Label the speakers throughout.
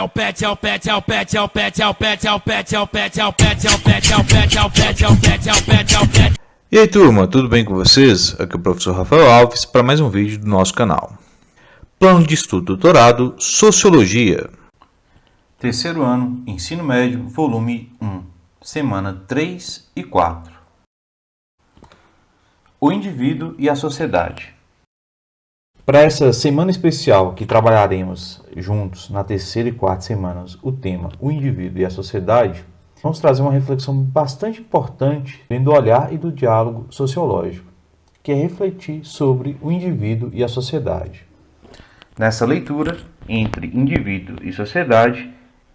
Speaker 1: o pet, é o pet, é o pet, é o pet, é o pet, é o pet, é o pet, é o pet, é o pet, é o pet, é o pet, é o pet, é o pet, é o pet.
Speaker 2: E aí turma, tudo bem com vocês? Aqui é o professor Rafael Alves para mais um vídeo do nosso canal. Plano de Estudo Doutorado, Sociologia. Terceiro ano, Ensino Médio, volume 1, semana 3 e 4. O indivíduo e a sociedade. Para essa semana especial que trabalharemos juntos na terceira e quarta semanas o tema O indivíduo e a sociedade, vamos trazer uma reflexão bastante importante dentro do olhar e do diálogo sociológico, que é refletir sobre o indivíduo e a sociedade. Nessa leitura entre indivíduo e sociedade,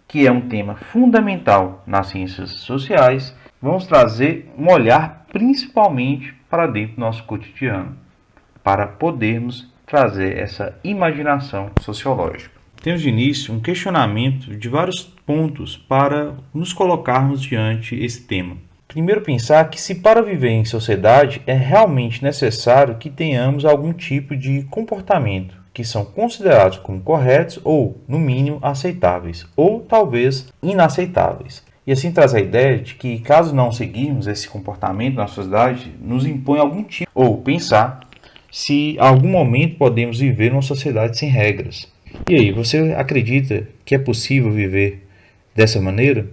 Speaker 2: que é um tema fundamental nas ciências sociais, vamos trazer um olhar principalmente para dentro do nosso cotidiano, para podermos trazer essa imaginação sociológica. Temos de início um questionamento de vários pontos para nos colocarmos diante esse tema. Primeiro, pensar que se para viver em sociedade é realmente necessário que tenhamos algum tipo de comportamento que são considerados como corretos ou, no mínimo, aceitáveis, ou talvez inaceitáveis. E assim traz a ideia de que, caso não seguirmos esse comportamento na sociedade, nos impõe algum tipo, ou pensar se em algum momento podemos viver numa sociedade sem regras. E aí, você acredita que é possível viver dessa maneira?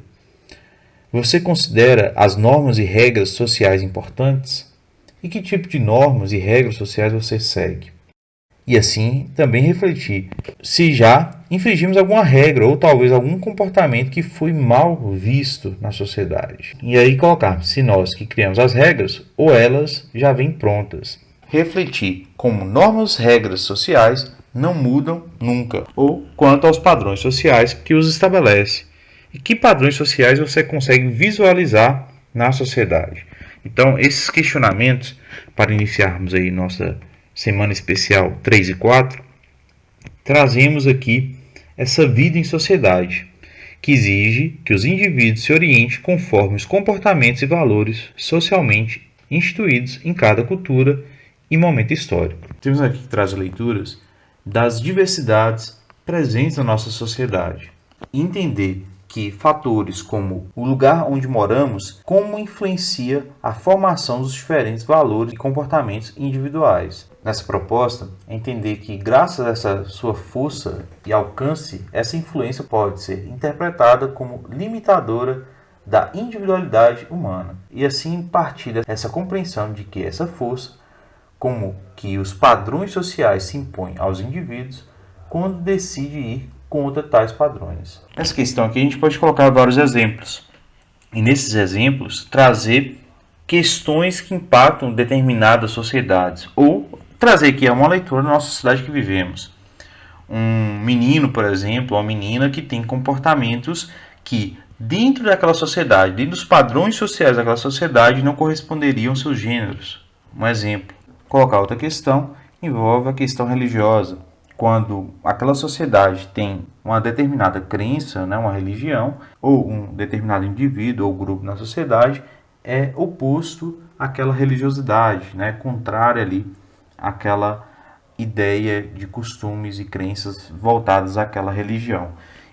Speaker 2: Você considera as normas e regras sociais importantes? E que tipo de normas e regras sociais você segue? E assim também refletir se já infringimos alguma regra ou talvez algum comportamento que foi mal visto na sociedade. E aí colocar se nós que criamos as regras ou elas já vêm prontas. Refletir como normas e regras sociais não mudam nunca, ou quanto aos padrões sociais que os estabelece. E que padrões sociais você consegue visualizar na sociedade. Então, esses questionamentos, para iniciarmos aí nossa semana especial 3 e 4, trazemos aqui essa vida em sociedade, que exige que os indivíduos se orientem conforme os comportamentos e valores socialmente instituídos em cada cultura e momento histórico. Temos aqui que traz leituras das diversidades presentes na nossa sociedade. Entender que fatores como o lugar onde moramos, como influencia a formação dos diferentes valores e comportamentos individuais. Nessa proposta, é entender que, graças a essa sua força e alcance, essa influência pode ser interpretada como limitadora da individualidade humana. E assim partir dessa compreensão de que essa força, como que os padrões sociais se impõem aos indivíduos quando decide ir contra tais padrões. Nessa questão aqui a gente pode colocar vários exemplos. E nesses exemplos trazer questões que impactam determinadas sociedades ou trazer aqui uma leitura da nossa sociedade que vivemos. Um menino, por exemplo, ou uma menina que tem comportamentos que dentro daquela sociedade, dentro dos padrões sociais daquela sociedade não corresponderiam aos seus gêneros. Um exemplo. Colocar outra questão envolve a questão religiosa. Quando aquela sociedade tem uma determinada crença, uma religião, ou um determinado indivíduo ou grupo na sociedade é oposto àquela religiosidade, contrária ali àquela ideia de costumes e crenças voltadas àquela religião.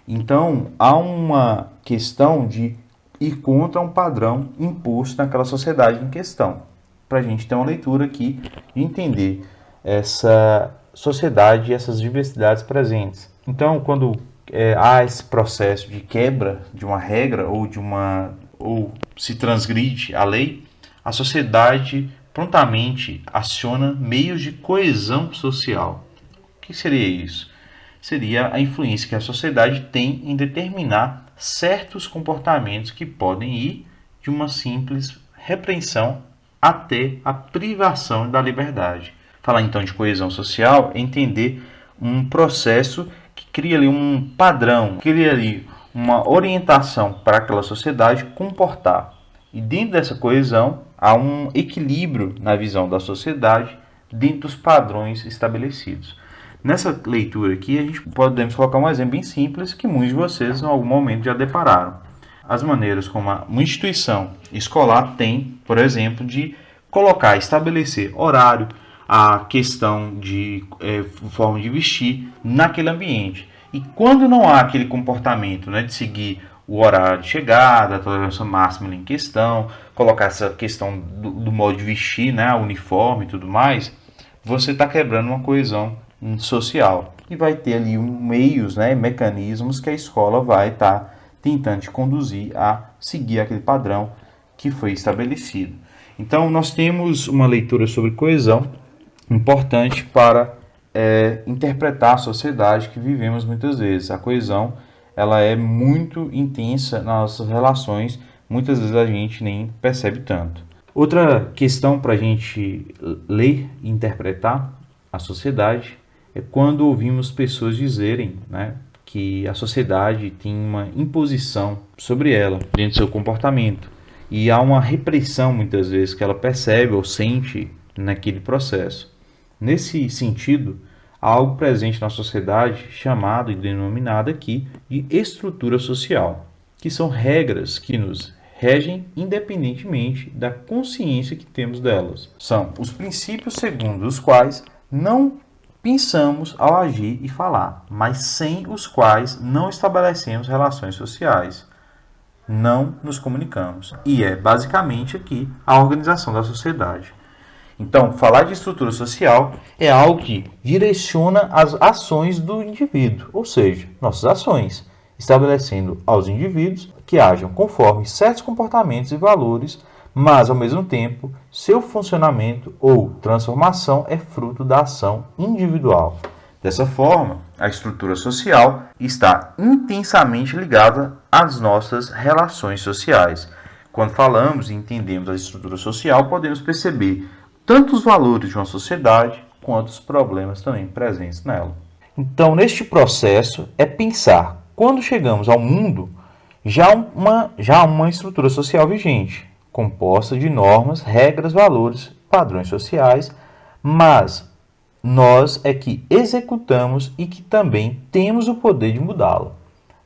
Speaker 2: Então, há uma questão de ir contra um padrão imposto naquela sociedade em questão. Para a gente ter uma leitura aqui e entender essa sociedade e essas diversidades presentes. Então, quando há esse processo de quebra de uma regra ou se transgride a lei, a sociedade prontamente aciona meios de coesão social. O que seria isso? Seria a influência que a sociedade tem em determinar certos comportamentos que podem ir de uma simples repreensão até a privação da liberdade. Falar então de coesão social é entender um processo que cria ali um padrão, cria ali uma orientação para aquela sociedade comportar. E dentro dessa coesão há um equilíbrio na visão da sociedade dentro dos padrões estabelecidos. Nessa leitura aqui a gente podemos colocar um exemplo bem simples que muitos de vocês em algum momento já depararam. As maneiras como uma instituição escolar tem, por exemplo, de colocar, estabelecer horário, a questão de forma de vestir naquele ambiente. E quando não há aquele comportamento, né, de seguir o horário de chegada, a tolerância máxima em questão, colocar essa questão do modo de vestir, né, uniforme e tudo mais, você está quebrando uma coesão social. E vai ter ali meios, né, mecanismos que a escola vai estar tentando te conduzir a seguir aquele padrão que foi estabelecido. Então, nós temos uma leitura sobre coesão importante para interpretar a sociedade que vivemos muitas vezes. A coesão, ela é muito intensa nas nossas relações, muitas vezes a gente nem percebe tanto. Outra questão para a gente ler e interpretar a sociedade é quando ouvimos pessoas dizerem, né, que a sociedade tem uma imposição sobre ela, dentro do seu comportamento. E há uma repressão, muitas vezes, que ela percebe ou sente naquele processo. Nesse sentido, há algo presente na sociedade chamado e denominado aqui de estrutura social, que são regras que nos regem independentemente da consciência que temos delas. São os princípios segundo os quais não pensamos ao agir e falar, mas sem os quais não estabelecemos relações sociais, não nos comunicamos. E é basicamente aqui a organização da sociedade. Então, falar de estrutura social é algo que direciona as ações do indivíduo, ou seja, nossas ações, estabelecendo aos indivíduos que hajam conforme certos comportamentos e valores, mas, ao mesmo tempo, seu funcionamento ou transformação é fruto da ação individual. Dessa forma, a estrutura social está intensamente ligada às nossas relações sociais. Quando falamos e entendemos a estrutura social, podemos perceber tanto os valores de uma sociedade quanto os problemas também presentes nela. Então, neste processo, é pensar, quando chegamos ao mundo, já há uma estrutura social vigente, composta de normas, regras, valores, padrões sociais, mas nós é que executamos e que também temos o poder de mudá-la.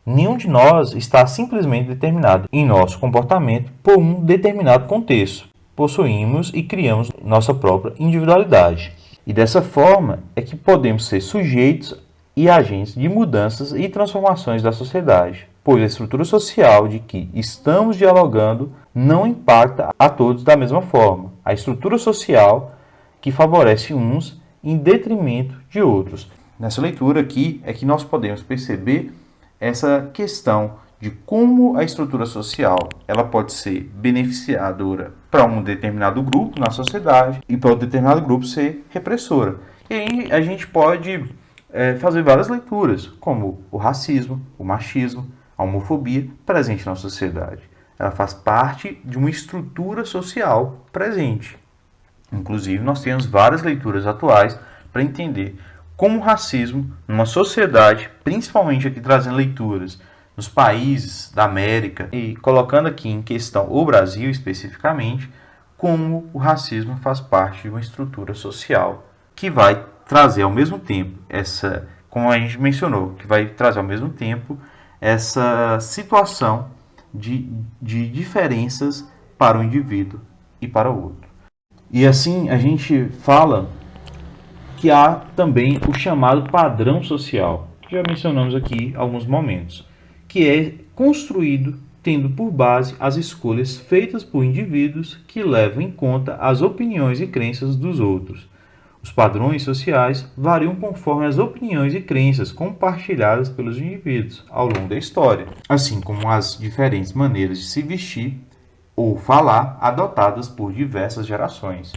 Speaker 2: Nenhum de nós está simplesmente determinado em nosso comportamento por um determinado contexto. Possuímos e criamos nossa própria individualidade. E dessa forma é que podemos ser sujeitos e agentes de mudanças e transformações da sociedade, pois a estrutura social de que estamos dialogando não impacta a todos da mesma forma. A estrutura social que favorece uns em detrimento de outros. Nessa leitura aqui é que nós podemos perceber essa questão de como a estrutura social ela pode ser beneficiadora para um determinado grupo na sociedade e para outro determinado grupo ser repressora. E aí a gente pode fazer várias leituras, como o racismo, o machismo, a homofobia presente na sociedade. Ela faz parte de uma estrutura social presente. Inclusive, nós temos várias leituras atuais para entender como o racismo, numa sociedade, principalmente aqui trazendo leituras nos países da América e colocando aqui em questão o Brasil especificamente, como o racismo faz parte de uma estrutura social que vai trazer ao mesmo tempo essa, como a gente mencionou, que vai trazer ao mesmo tempo essa situação de diferenças para o indivíduo e para o outro. E assim a gente fala que há também o chamado padrão social, que já mencionamos aqui em alguns momentos, que é construído tendo por base as escolhas feitas por indivíduos que levam em conta as opiniões e crenças dos outros. Os padrões sociais variam conforme as opiniões e crenças compartilhadas pelos indivíduos ao longo da história, assim como as diferentes maneiras de se vestir ou falar adotadas por diversas gerações.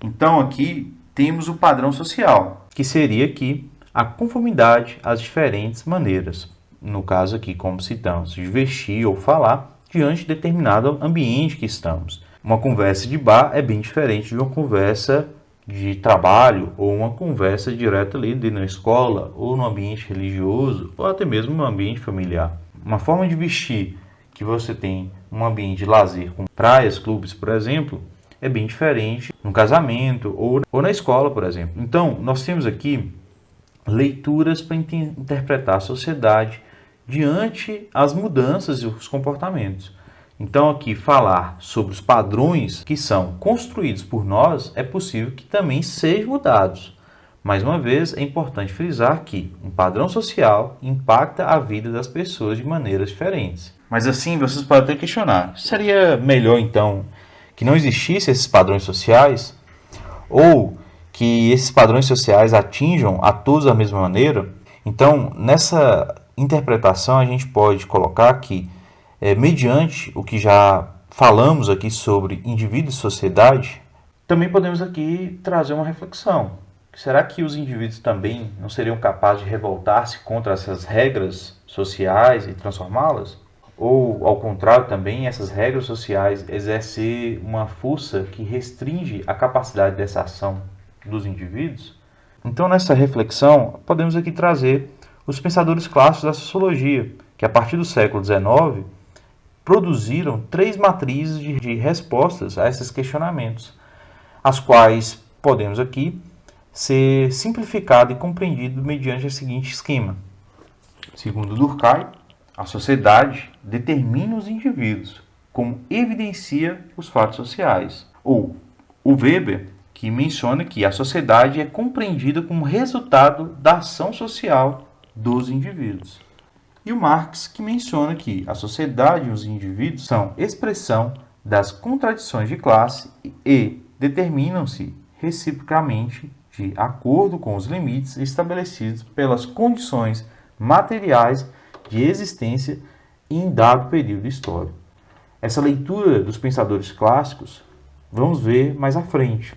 Speaker 2: Então aqui temos o padrão social, que seria aqui a conformidade às diferentes maneiras, no caso aqui como citamos, de vestir ou falar diante de determinado ambiente que estamos. Uma conversa de bar é bem diferente de uma conversa de trabalho ou uma conversa direta ali na escola ou no ambiente religioso ou até mesmo no ambiente familiar. Uma forma de vestir que você tem um ambiente de lazer com praias, clubes, por exemplo, é bem diferente no casamento ou na escola, por exemplo. Então, nós temos aqui leituras para interpretar a sociedade diante as mudanças e os comportamentos. Então, aqui falar sobre os padrões que são construídos por nós é possível que também sejam mudados, Mais uma vez, é importante frisar que um padrão social impacta a vida das pessoas de maneiras diferentes. Mas assim, vocês podem até questionar, seria melhor então que não existissem esses padrões sociais? Ou que esses padrões sociais atinjam a todos da mesma maneira? Então, nessa interpretação, a gente pode colocar que, mediante o que já falamos aqui sobre indivíduo e sociedade, também podemos aqui trazer uma reflexão. Será que os indivíduos também não seriam capazes de revoltar-se contra essas regras sociais e transformá-las? Ou, ao contrário, também essas regras sociais exercer uma força que restringe a capacidade dessa ação dos indivíduos? Então, nessa reflexão, podemos aqui trazer os pensadores clássicos da sociologia, que a partir do século XIX produziram 3 matrizes de respostas a esses questionamentos, as quais podemos aqui ser simplificado e compreendido mediante o seguinte esquema. Segundo Durkheim, a sociedade determina os indivíduos, como evidencia os fatos sociais. Ou o Weber, que menciona que a sociedade é compreendida como resultado da ação social dos indivíduos. E o Marx, que menciona que a sociedade e os indivíduos são expressão das contradições de classe e determinam-se reciprocamente de acordo com os limites estabelecidos pelas condições materiais de existência em dado período histórico. Essa leitura dos pensadores clássicos vamos ver mais à frente,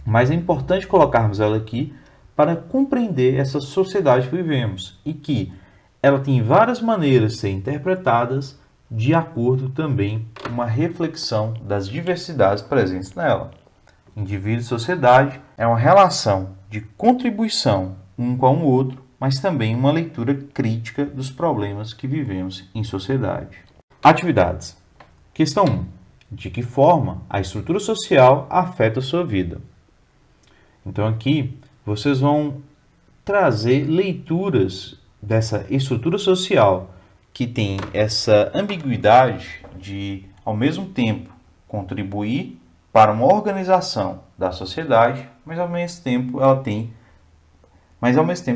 Speaker 2: mas é importante colocarmos ela aqui para compreender essa sociedade que vivemos e que ela tem várias maneiras de ser interpretadas de acordo também com uma reflexão das diversidades presentes nela. Indivíduo e sociedade é uma relação de contribuição um com o outro, mas também uma leitura crítica dos problemas que vivemos em sociedade. Atividades. Questão 1. De que forma a estrutura social afeta a sua vida? Então aqui vocês vão trazer leituras dessa estrutura social que tem essa ambiguidade de, ao mesmo tempo, contribuir para uma organização da sociedade, mas ao mesmo tempo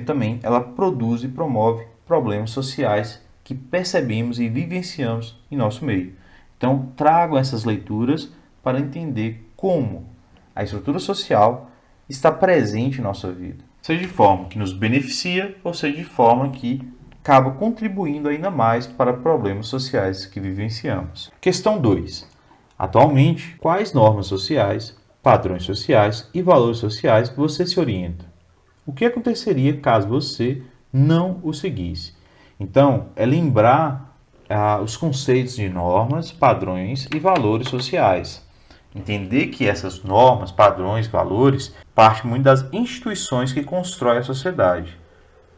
Speaker 2: também ela produz e promove problemas sociais que percebemos e vivenciamos em nosso meio. Então, trago essas leituras para entender como a estrutura social está presente em nossa vida, seja de forma que nos beneficia ou seja de forma que acaba contribuindo ainda mais para problemas sociais que vivenciamos. Questão 2. Atualmente, quais normas sociais, padrões sociais e valores sociais você se orienta? O que aconteceria caso você não o seguisse? Então, é lembrar os conceitos de normas, padrões e valores sociais. Entender que essas normas, padrões, valores partem muito das instituições que constroem a sociedade.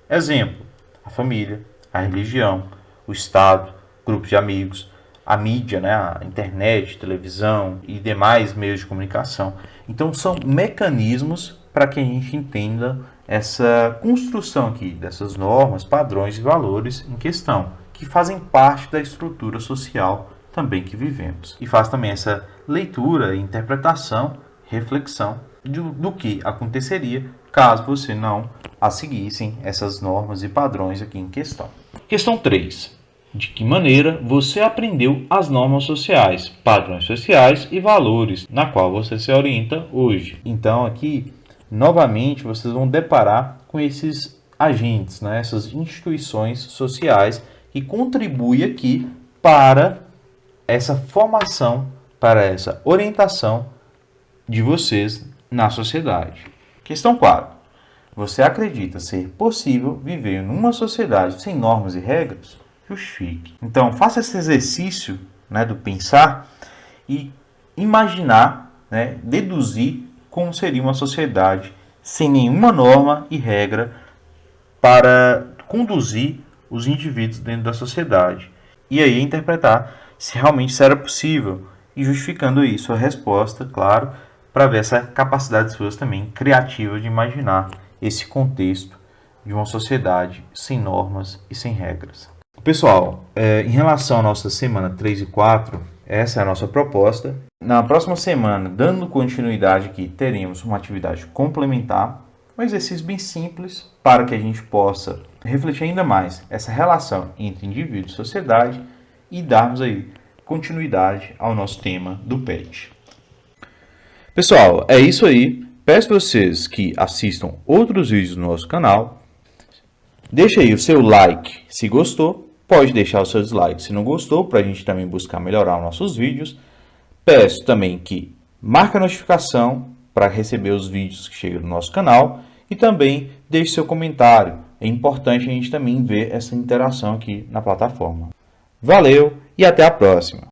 Speaker 2: Exemplo, a família, a religião, o Estado, grupos de amigos, a mídia, a internet, televisão e demais meios de comunicação. Então, são mecanismos para que a gente entenda essa construção aqui dessas normas, padrões e valores em questão, que fazem parte da estrutura social também que vivemos. E faz também essa leitura, interpretação, reflexão do que aconteceria caso você não as seguissem essas normas e padrões aqui em questão. Questão 3. De que maneira você aprendeu as normas sociais, padrões sociais e valores na qual você se orienta hoje? Então aqui, novamente, vocês vão deparar com esses agentes, essas instituições sociais que contribuem aqui para essa formação, para essa orientação de vocês na sociedade. Questão 4. Você acredita ser possível viver numa sociedade sem normas e regras? Justifique. Então, faça esse exercício do pensar e imaginar, deduzir como seria uma sociedade sem nenhuma norma e regra para conduzir os indivíduos dentro da sociedade. E aí interpretar se realmente isso era possível e justificando isso a resposta, claro, para ver essa capacidade suas também criativa de imaginar esse contexto de uma sociedade sem normas e sem regras. Pessoal, em relação à nossa semana 3 e 4, essa é a nossa proposta. Na próxima semana, dando continuidade aqui, teremos uma atividade complementar, um exercício bem simples para que a gente possa refletir ainda mais essa relação entre indivíduo e sociedade e darmos aí continuidade ao nosso tema do PET. Pessoal, é isso aí. Peço a vocês que assistam outros vídeos do nosso canal. Deixa aí o seu like se gostou. Pode deixar o seu dislike se não gostou, para a gente também buscar melhorar os nossos vídeos. Peço também que marque a notificação para receber os vídeos que chegam no nosso canal. E também deixe seu comentário. É importante a gente também ver essa interação aqui na plataforma. Valeu e até a próxima!